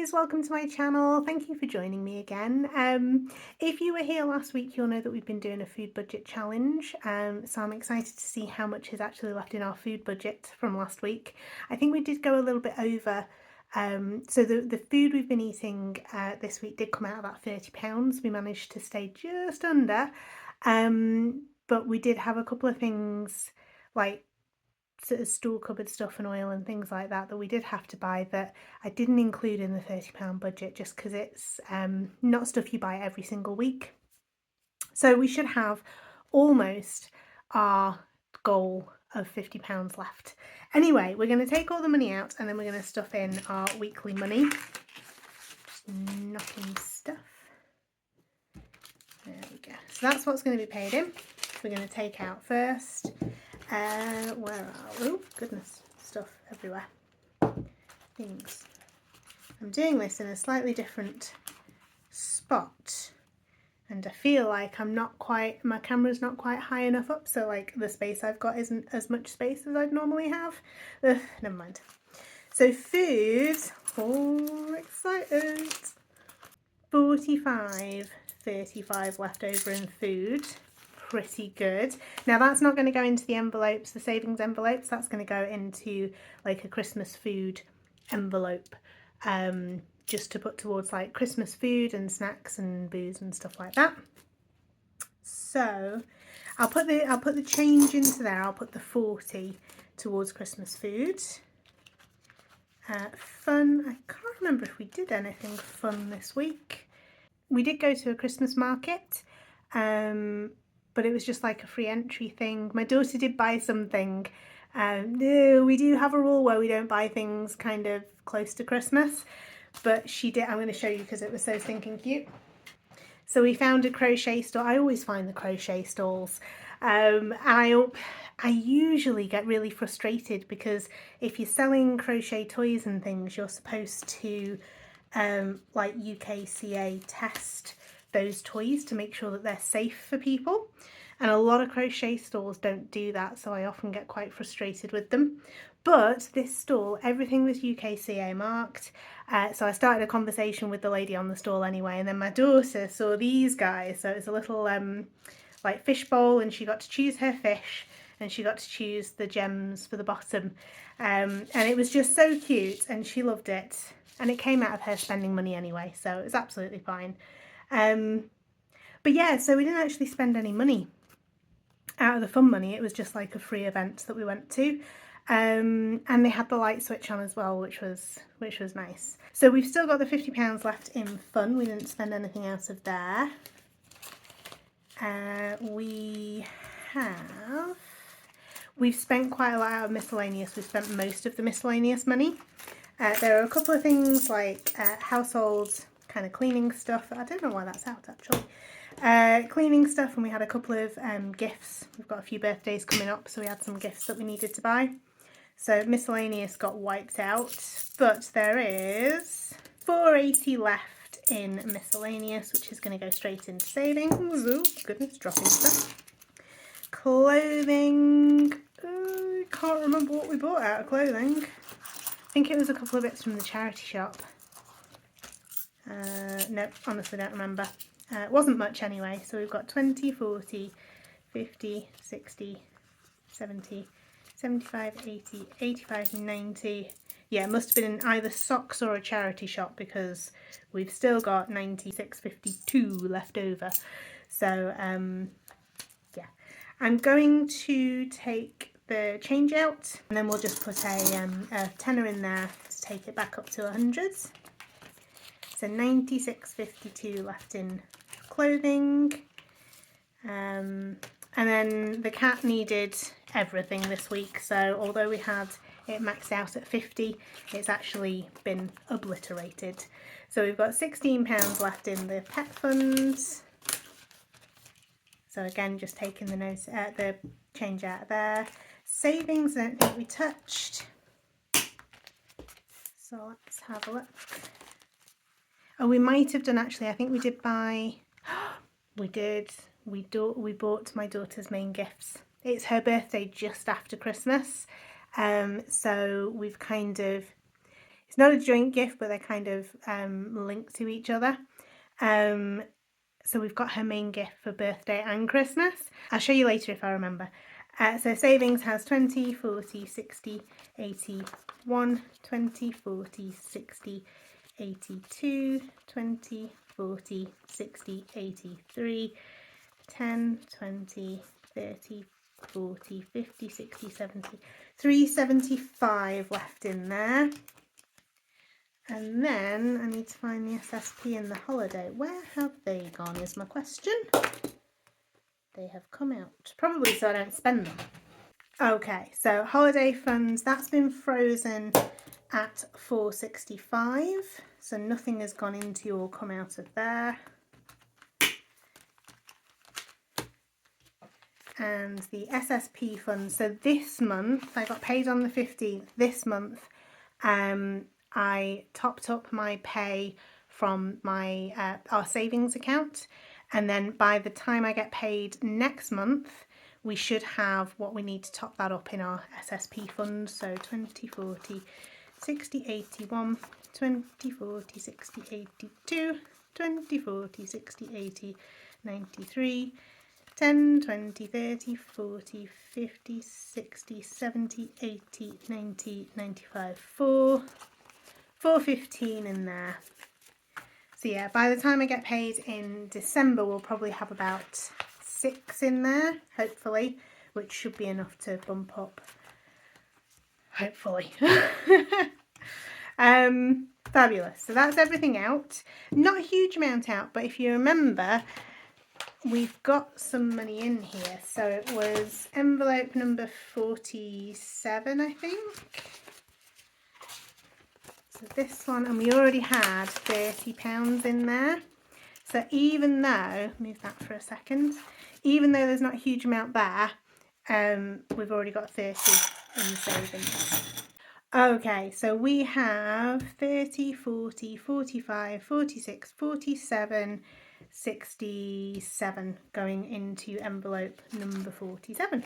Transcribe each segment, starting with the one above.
guys, welcome to my channel. Thank you for joining me again. If you were here last week, you'll know that we've been doing a food budget challenge, so I'm excited to see how much is actually left in our food budget from last week. I think we did go a little bit over, so the food we've been eating this week did come out about £30. We managed to stay just under, but we did have a couple of things like sort of store cupboard stuff and oil and things like that that we did have to buy that I didn't include in the £30 budget just because it's not stuff you buy every single week. So we should have almost our goal of £50 left. Anyway, we're going to take all the money out and then we're going to stuff in our weekly money. Just knocking stuff. There we go. So that's what's going to be paid in. We're going to take out first. Where are we? Oh, goodness, stuff everywhere. Things. I'm doing this in a slightly different spot, and I feel like I'm not quite, my camera's not quite high enough up, so like the space I've got isn't as much space as I'd normally have. Ugh, never mind. So food, all excited. 45.35 left over in food. Pretty good. Now that's not going to go into the envelopes, the savings envelopes, that's going to go into like a Christmas food envelope, just to put towards like Christmas food and snacks and booze and stuff like that. So I'll put the change into there. I'll put the 40 towards Christmas food. Fun, I can't remember if we did anything fun this week. We did go to a Christmas market, but it was just like a free entry thing. My daughter did buy something. No, we do have a rule where we don't buy things kind of close to Christmas, but she did. I'm going to show you because it was so stinking cute. So we found a crochet store. I always find the crochet stalls. I usually get really frustrated because if you're selling crochet toys and things, you're supposed to like UKCA test those toys to make sure that they're safe for people, and a lot of crochet stores don't do that, so I often get quite frustrated with them. But this stall, everything was UKCA marked, so I started a conversation with the lady on the stall anyway, and then my daughter saw these guys, so it was a little like fish bowl, and she got to choose her fish and she got to choose the gems for the bottom, and it was just so cute and she loved it, and it came out of her spending money anyway, so it was absolutely fine. But yeah, so we didn't actually spend any money out of the fun money. It was just like a free event that we went to, and they had the light switch on as well, which was nice. So we've still got the £50 left in fun. We didn't spend anything out of there. We've spent quite a lot out of miscellaneous. We've spent most of the miscellaneous money. There are a couple of things like household kind of cleaning stuff. I don't know why that's out actually. Cleaning stuff, and we had a couple of gifts. We've got a few birthdays coming up, so we had some gifts that we needed to buy. So miscellaneous got wiped out, but there is £4.80 left in miscellaneous, which is going to go straight into savings. Oh goodness, dropping stuff. Clothing. I can't remember what we bought out of clothing. I think it was a couple of bits from the charity shop. Nope, honestly don't remember. It wasn't much anyway, so we've got 20, 40, 50, 60, 70, 75, 80, 85, 90. Yeah, it must have been in either socks or a charity shop because we've still got 96.52 left over. So, yeah. I'm going to take the change out, and then we'll just put a tenner in there to take it back up to 100s. So 96.52 left in clothing, and then the cat needed everything this week, so although we had it maxed out at 50, it's actually been obliterated. So we've got £16 left in the pet funds. So again, just taking the change out of there. Savings, I don't think we touched. So let's have a look. Oh, we might have done actually. I think we did buy. We did. We bought my daughter's main gifts. It's her birthday just after Christmas, so we've kind of It's not a joint gift, but they're kind of linked to each other. So we've got her main gift for birthday and Christmas. I'll show you later if I remember. So savings has 20, 40, 60, 80, 1, 20, 40, 60, 82, 20, 40, 60, 83, 10, 20, 30, 40, 50, 60, 70, 375 left in there. And then I need to find the SSP and the holiday. Where have they gone is my question. They have come out. Probably so I don't spend them. Okay, so holiday funds, that's been frozen at 465. So nothing has gone into or come out of there. And the SSP fund, so this month, I got paid on the 15th. This month, I topped up my pay from my our savings account, and then by the time I get paid next month, we should have what we need to top that up in our SSP fund. So 20, 40, 60, 81, 20, 40, 60, 82, 20, 40, 60, 80, 93, 10, 20, 30, 40, 50, 60, 70, 80, 90, 95, 415 in there. So yeah, by the time I get paid in December, we'll probably have about 6 in there, hopefully, which should be enough to bump up, hopefully. Fabulous. So that's everything out. Not a huge amount out, but if you remember, we've got some money in here. So it was envelope number 47, I think. So this one, and we already had £30 in there. So even though, move that for a second, even though there's not a huge amount there, we've already got 30 in savings. Okay, so we have 30, 40, 45, 46, 47, 67 going into envelope number 47.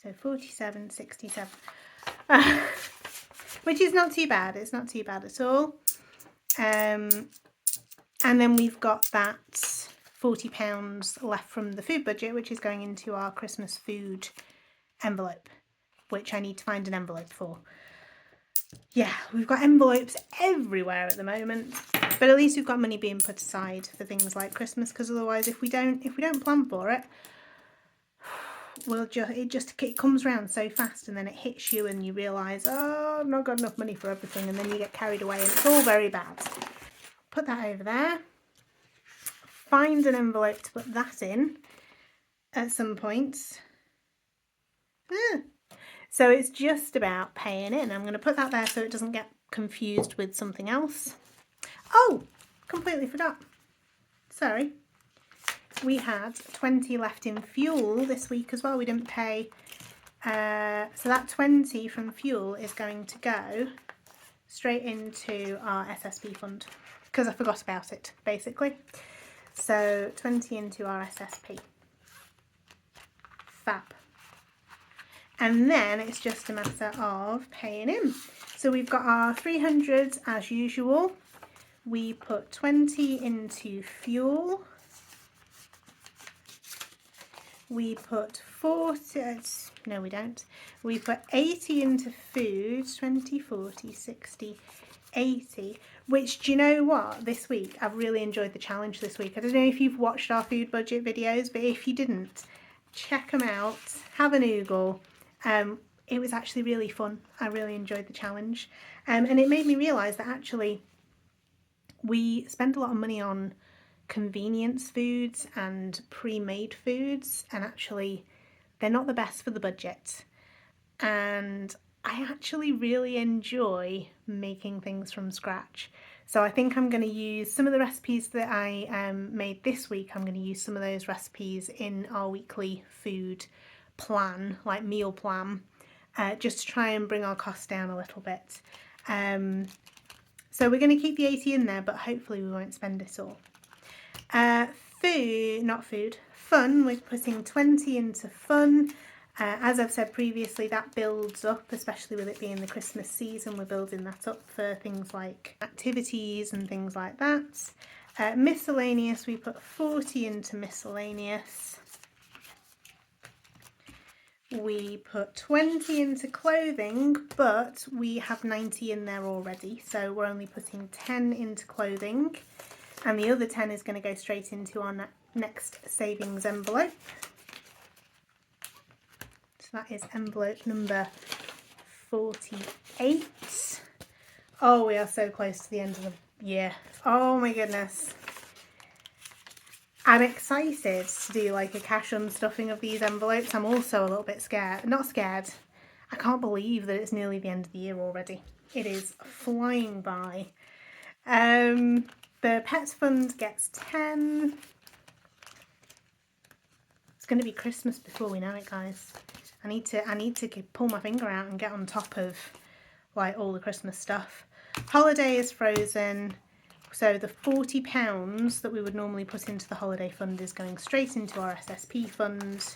So 47, 67. Which is not too bad. It's not too bad at all. And then we've got that £40 left from the food budget, which is going into our Christmas food envelope, which I need to find an envelope for. Yeah, we've got envelopes everywhere at the moment, but at least we've got money being put aside for things like Christmas, because otherwise if we don't plan for it, it comes around so fast, and then it hits you and you realise, oh, I've not got enough money for everything, and then you get carried away and it's all very bad. Put that over there. Find an envelope to put that in at some point. So it's just about paying in. I'm going to put that there so it doesn't get confused with something else. Oh, completely forgot. Sorry. We had 20 left in fuel this week as well. We didn't pay. So that 20 from fuel is going to go straight into our SSP fund because I forgot about it, basically. So 20 into our SSP. Fab. And then it's just a matter of paying in. So we've got our 300 as usual. We put 20 into fuel. We put 40, no we don't. We put 80 into food, 20, 40, 60, 80. Which, do you know what, this week, I've really enjoyed the challenge this week. I don't know if you've watched our food budget videos, but if you didn't, check them out, have an oogle. It was actually really fun. I really enjoyed the challenge. And it made me realise that actually we spend a lot of money on convenience foods and pre-made foods, and actually they're not the best for the budget. And I actually really enjoy making things from scratch. So I think I'm going to use some of the recipes that I made this week. I'm going to use some of those recipes in our weekly food plan, like meal plan, just to try and bring our costs down a little bit. So we're going to keep the 80 in there, but hopefully we won't spend it all. Fun, we're putting 20 into fun. As I've said previously, that builds up, especially with it being the Christmas season. We're building that up for things like activities and things like that. Miscellaneous, we put 40 into miscellaneous. We put 20 into clothing, but we have 90 in there already, so we're only putting 10 into clothing, and the other 10 is going to go straight into our next savings envelope. So that is envelope number 48. Oh, we are so close to the end of the year. Oh my goodness. I'm excited to do like a cash unstuffing of these envelopes. I'm also a little bit scared. Not scared. I can't believe that it's nearly the end of the year already. It is flying by. The Pets Fund gets 10. It's going to be Christmas before we know it, guys. I need to pull my finger out and get on top of like all the Christmas stuff. Holiday is frozen. So the £40 that we would normally put into the holiday fund is going straight into our SSP fund.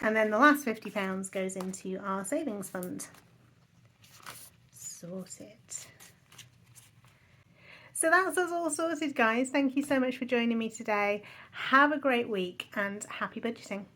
And then the last £50 goes into our savings fund. Sorted. So that's us all sorted, guys. Thank you so much for joining me today. Have a great week and happy budgeting.